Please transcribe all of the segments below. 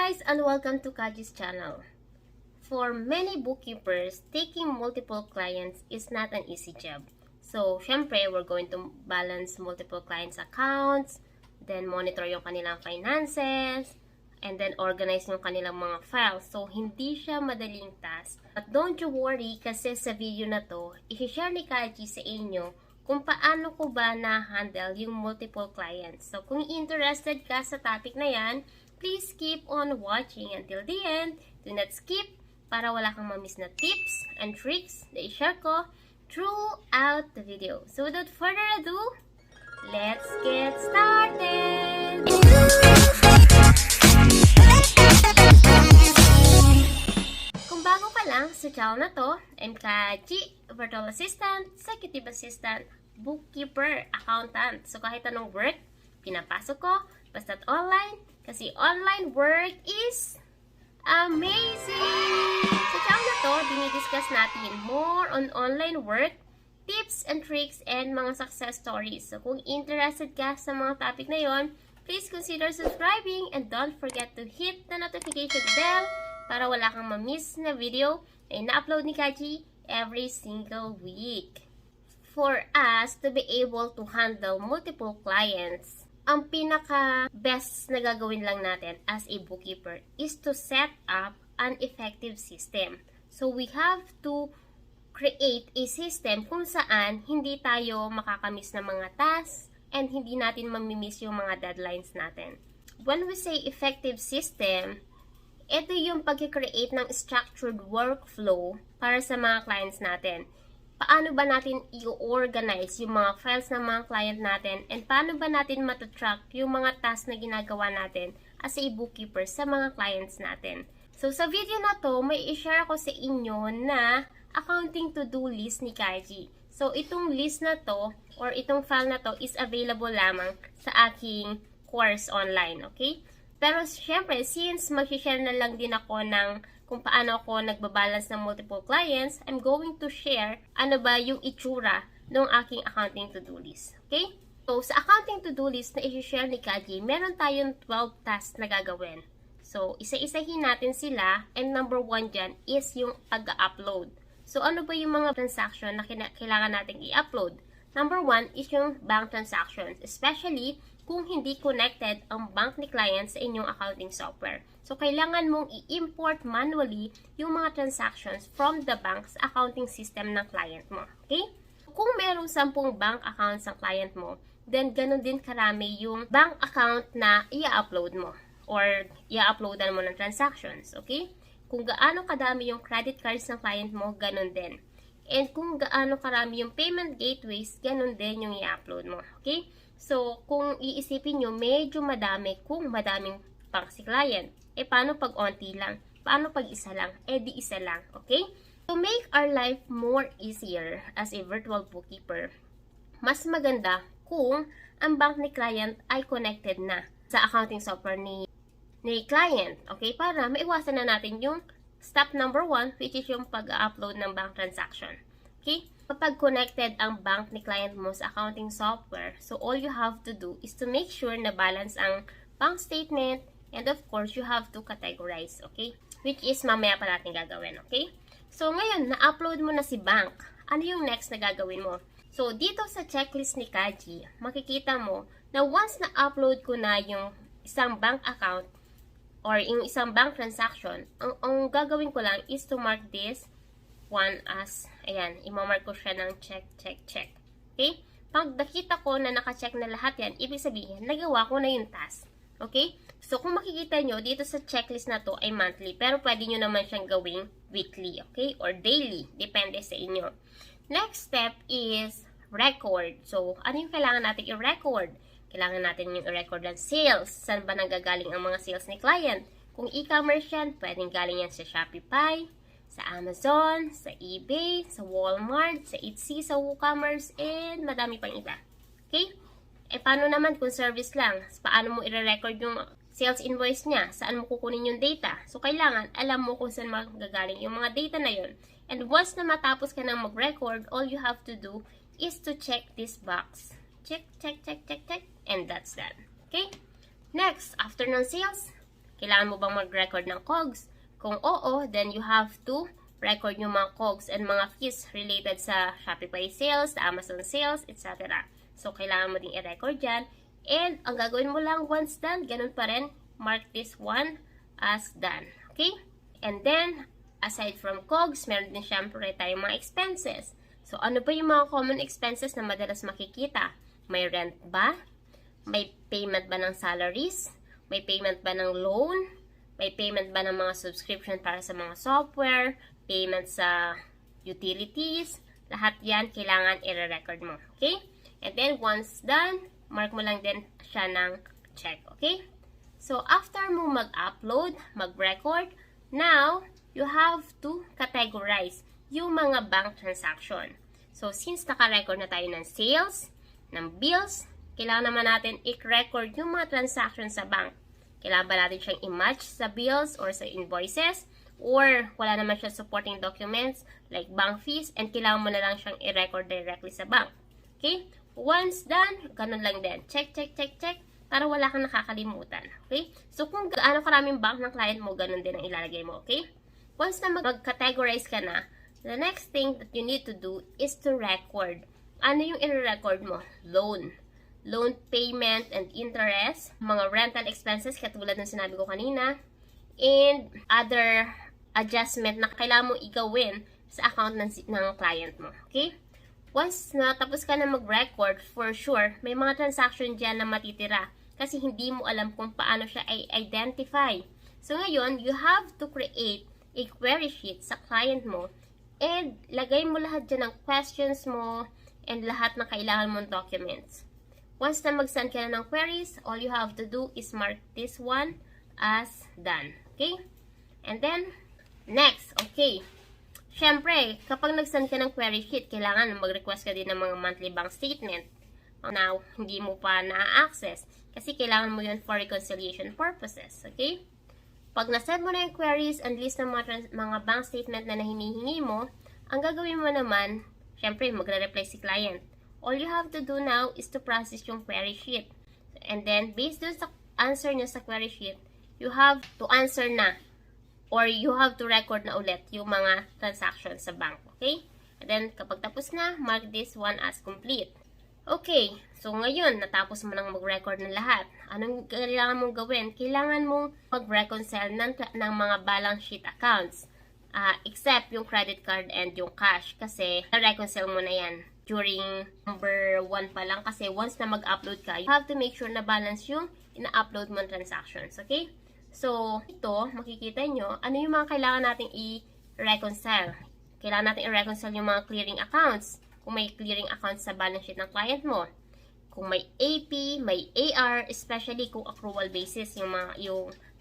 guys, and welcome to Kajea's channel. For many bookkeepers, taking multiple clients is not an easy job. So, syempre, we're going to balance multiple clients' accounts, then monitor yung kanilang finances, and then organize yung kanilang mga files. So, hindi siya madaling task. But don't you worry kasi sa video na to, i-share ni Kajea sa inyo kung paano ko ba na-handle yung multiple clients. So, kung interested ka sa topic na yan, please keep on watching until the end. Do not skip para wala kang ma-miss na tips and tricks na i-share ko throughout the video. So, without further ado, let's get started! Kung bago ka lang sa channel na to, I'm Kajea, virtual assistant, executive assistant, bookkeeper, accountant. So kahit anong work, pinapasok ko, basta't online, kasi online work is amazing! Sa channel na to, dinidiscuss natin more on online work, tips and tricks, and mga success stories. So kung interested ka sa mga topic na yon, please consider subscribing and don't forget to hit the notification bell para wala kang ma-miss na video na ina-upload ni Kajea every single week. For us to be able to handle multiple clients, ang pinaka-best na gagawin lang natin as a bookkeeper is to set up an effective system. So, we have to create a system kung saan hindi tayo makakamiss ng mga tasks and hindi natin mamimiss yung mga deadlines natin. When we say effective system, ito yung pag-create ng structured workflow para sa mga clients natin. Paano ba natin i-organize yung mga files ng mga client natin and paano ba natin matatrack yung mga tasks na ginagawa natin as a bookkeeper sa mga clients natin. So, sa video na to, may i-share ako sa inyo na accounting to-do list ni Kajea. So, itong list na to or itong file na to is available lamang sa aking course online, okay? Pero, syempre, since mag-share na lang din ako ng kung paano ako nagbabalance ng multiple clients, I'm going to share ano ba yung itsura ng aking accounting to-do list. Okay? So, sa accounting to-do list na i-share ni Kajea, meron tayong 12 tasks na gagawin. So, isa-isahin natin sila and number 1 dyan is yung pag-upload. So, ano ba yung mga transaction na kailangan natin i-upload? Number 1 is yung bank transactions, especially kung hindi connected ang bank ni client sa inyong accounting software. So, kailangan mong i-import manually yung mga transactions from the bank's accounting system ng client mo. Okay? Kung merong 10 bank accounts ng client mo, then ganun din karami yung bank account na i-upload mo or i-uploadan mo ng transactions. Okay? Kung gaano kadami yung credit cards ng client mo, ganun din. And kung gaano karami yung payment gateways, ganun din yung i-upload mo. Okay? So, kung iisipin nyo, medyo madami kung madaming bank si client. Paano pag onti lang? Paano pag isa lang? Di isa lang. Okay? To make our life more easier as a virtual bookkeeper, mas maganda kung ang bank ni client ay connected na sa accounting software ni client. Okay? Para maiwasan na natin yung step number 1, which is yung pag-upload ng bank transaction. Okay? Kapag connected ang bank ni client mo sa accounting software, so all you have to do is to make sure na balance ang bank statement and of course, you have to categorize, okay? Which is mamaya pa natin gagawin, okay? So, ngayon, na-upload mo na si bank. Ano yung next na gagawin mo? So, dito sa checklist ni Kajea, makikita mo na once na-upload ko na yung isang bank account or yung isang bank transaction, ang gagawin ko lang is to mark this one as, ayan, imamark ko siya ng check, check, check. Okay? Pag nakita ko na naka-check na lahat yan, ibig sabihin, nagawa ko na yung task. Okay? So, kung makikita nyo, dito sa checklist na to ay monthly. Pero pwede nyo naman siyang gawing weekly. Okay? Or daily. Depende sa inyo. Next step is record. So, ano yung kailangan natin i-record? Kailangan natin yung i-record ng sales. Saan ba nanggagaling ang mga sales ni client? Kung e-commerce yan, pwedeng galing yan sa Shopify, sa Amazon, sa eBay, sa Walmart, sa Etsy, sa WooCommerce, and madami pang iba. Okay? Paano naman kung service lang? Paano mo i-record yung sales invoice niya? Saan mo kukunin yung data? So, kailangan alam mo kung saan magagaling yung mga data na yun. And once na matapos ka na mag-record, all you have to do is to check this box. Check, check, check, check, check. And that's done. Okay? Next, after ng sales, Kailangan mo bang mag-record ng COGS? Kung oo, then you have to record yung mga COGS and mga fees related sa Shopify sales, sa Amazon sales, etc. So, kailangan mo din i-record yan. And, ang gagawin mo lang once done, ganun pa rin, mark this one as done. Okay? And then, aside from COGS, meron din syempre tayong mga expenses. So, ano ba yung mga common expenses na madalas makikita? May rent ba? May payment ba ng salaries? May payment ba ng loan? May payment ba ng mga subscription para sa mga software? Payment sa utilities? Lahat yan, kailangan i-record mo. Okay? And then, once done, mark mo lang din siya ng check. Okay? So, after mo mag-upload, mag-record, now, you have to categorize yung mga bank transaction. So, since naka-record na tayo ng sales, ng bills, kailangan naman natin i-record yung mga transaction sa bank. Kailangan ba natin siyang i-match sa bills or sa invoices? Or wala naman siyang supporting documents like bank fees and kailangan mo na lang siyang i-record directly sa bank. Okay? Once done, ganun lang din. Check, check, check, check para wala kang nakakalimutan. Okay? So, kung gaano karaming bank ng client mo, ganun din ang ilalagay mo. Okay? Once na mag-categorize ka na, the next thing that you need to do is to record. Ano yung i-record mo? Loan payment and interest, mga rental expenses katulad ng sinabi ko kanina, and other adjustment na kailangan mo igawin sa account ng client mo. Okay? Once na tapos ka na mag-record, for sure, may mga transaction dyan na matitira kasi hindi mo alam kung paano siya i-identify. So ngayon, you have to create a query sheet sa client mo and lagay mo lahat dyan ng questions mo and lahat na kailangan mong documents. Once na mag-send ka na ng queries, all you have to do is mark this one as done. Okay? And then, next, okay. Siyempre, kapag nag-send ka ng query sheet, kailangan mag-request ka din ng mga monthly bank statement. Now, hindi mo pa na-access kasi kailangan mo yun for reconciliation purposes. Okay? Pag na-send mo na yung queries and list ng mga bank statement na hinihingi mo, ang gagawin mo naman, siyempre, magre-reply si client. All you have to do now is to process yung query sheet. And then, based dun sa answer nyo sa query sheet, you have to answer na or you have to record na ulit yung mga transactions sa bank. Okay? And then, kapag tapos na, mark this one as complete. Okay. So, ngayon, natapos mo nang mag-record ng lahat. Anong kailangan mong gawin? Kailangan mong mag-reconcile ng mga balance sheet accounts. Except yung credit card and yung cash. Kasi, na-reconcile mo na yan during number 1 pa lang kasi once na mag-upload ka, you have to make sure na balance yung ina-upload mo transactions, okay? So, ito, makikita nyo, ano yung mga kailangan nating i-reconcile. Kailangan natin i-reconcile yung mga clearing accounts. Kung may clearing accounts sa balance sheet ng client mo. Kung may AP, may AR, especially kung accrual basis yung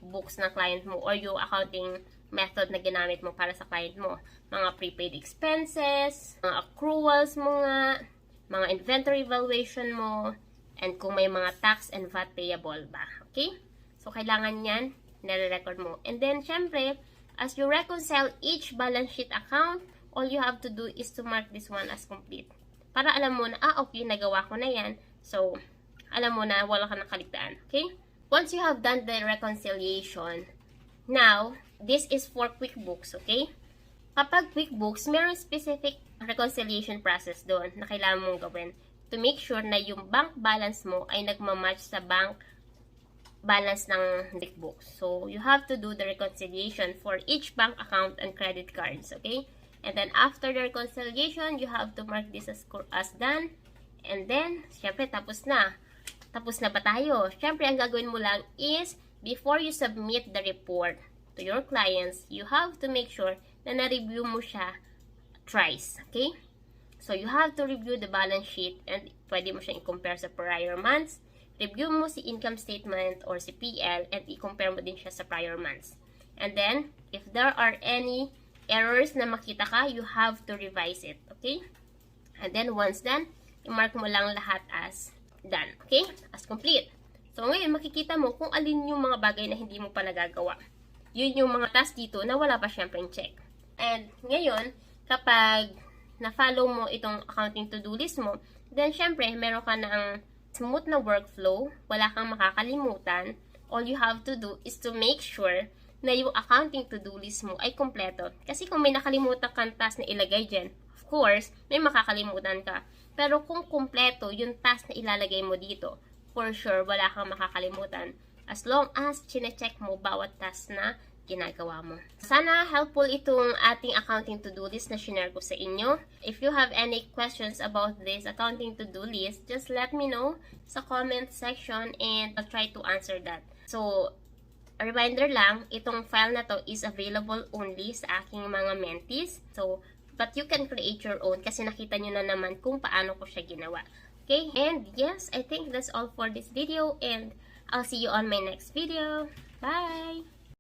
books ng client mo or yung accounting method na ginamit mo para sa client mo. Mga prepaid expenses, mga accruals mo nga, mga inventory valuation mo, and kung may mga tax and VAT payable ba. Okay? So, kailangan yan, nare-record mo. And then, syempre, as you reconcile each balance sheet account, all you have to do is to mark this one as complete. Para alam mo na, okay, nagawa ko na yan. So, alam mo na, wala ka nakaligtaan. Okay? Once you have done the reconciliation, now, this is for QuickBooks, okay? Kapag QuickBooks, meron specific reconciliation process doon na kailangan mong gawin to make sure na yung bank balance mo ay nagmamatch sa bank balance ng QuickBooks. So, you have to do the reconciliation for each bank account and credit cards, okay? And then, after the reconciliation, you have to mark this as done. And then, syempre, tapos na. Tapos na ba tayo? Syempre, ang gagawin mo lang is, before you submit the report to your clients, you have to make sure na na-review mo siya thrice. Okay? So, you have to review the balance sheet and pwede mo siyang i-compare sa prior months. Review mo si income statement or si PL and i-compare mo din siya sa prior months. And then, if there are any errors na makita ka, you have to revise it. Okay? And then, once done, i-mark mo lang lahat as done. Okay? As complete. So, ngayon, makikita mo kung alin yung mga bagay na hindi mo pa nagagawa. Yun yung mga task dito na wala pa syempre check. And ngayon, kapag na-follow mo itong accounting to-do list mo, then syempre, meron ka ng smooth na workflow, wala kang makakalimutan, all you have to do is to make sure na yung accounting to-do list mo ay kompleto. Kasi kung may nakalimutan kang task na ilagay dyan, of course, may makakalimutan ka. Pero kung kompleto yung task na ilalagay mo dito, for sure, wala kang makakalimutan. As long as chine-check mo bawat task na ginagawa mo. Sana helpful itong ating accounting to-do list na share ko sa inyo. If you have any questions about this accounting to-do list, just let me know sa comment section and I'll try to answer that. So, a reminder lang, itong file na to is available only sa aking mga mentees. So, but you can create your own kasi nakita nyo na naman kung paano ko siya ginawa. Okay? And yes, I think that's all for this video and I'll see you on my next video. Bye!